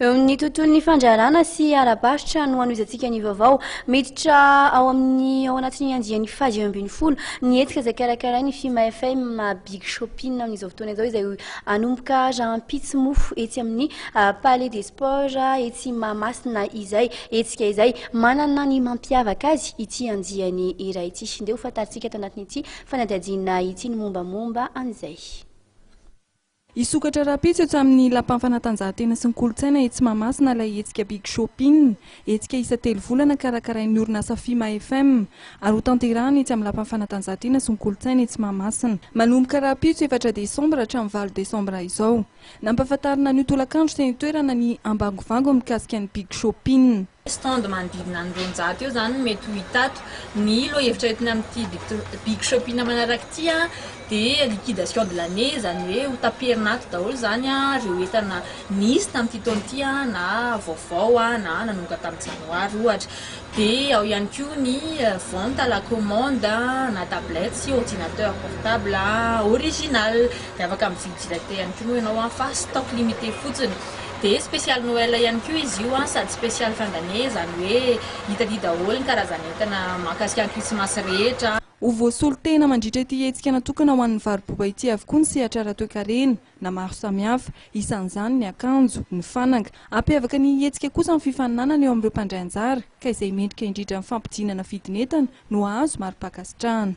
Ny tontolon'ny fandrarana sy ara-barotra no anoizantsika ny vaovao miditra ao anatin'ny andian'ny faha 2020 ny hetsika izay karakarainy Fima FM Big Shopping amin'izao fotoana izao izay anomboka rahampitso mofo etsy amin'ny Palais des Sports etsy Mahamasina izay hetsika izay manana ny mampiavaka azy ity andiany iray ity. Ndeo fantaritsika ato anatin'ity fanadihadiana ity ny mombamomba an'izay. Isokatra rahampitso eto amin'ny lapan fanatanjahantena sy ny kolontsaina etsy Mahamasina ilay hetsika Big Shopping, hetsika isa 3 volana karakarain'ny orinasa Fima FM ary ho tanterahana etsy amin'ny lapan fanatanjahantena sy ny kolontsaina etsy Mahamasina. Manomboka rahampitso 4 Desambra hatramin'ny 4 Desambra izao. Nampahafantarina ny tolakandro teny toerana ny ambangovango mikasika ny Big Shopping. Stand manodidina ny 200 eo zany mety ho hitato ny lohahevitra entina amin'ity Big Shopping manaraka ity dia liquidation de l'année zany hoe ho taperina ato daholo zany ireo entana nisy tamin'ity taona ity na vaovao na nanomboka tamin'ny janoary ohatra. Dia ao ihany koa ny vente à la commande na tablette sy ordinateur portable original dia afaka mividy direct ihany koa moa ianao fa stock limité fotsiny. Dia spécial Noël ihany koa izy io sady spécial fin d'année zany hoe hitadi daholo ny karazana entana mahakasika ny krismasy rehetra. Ho voasolo tena mandritra ity hetsika natokana ho an'ny varoboba ity avokoa ny sehatra toe-karena na maro samihafa, isan'izany ny akanjo, ny fanaka. Ampiavaka ny hetsika kosa ny fifaninanana eo amin'ireo mpandray anjara ka izay mendrika indrindra ny fampidinana vidin'entana no azo mari-pakasitrahana.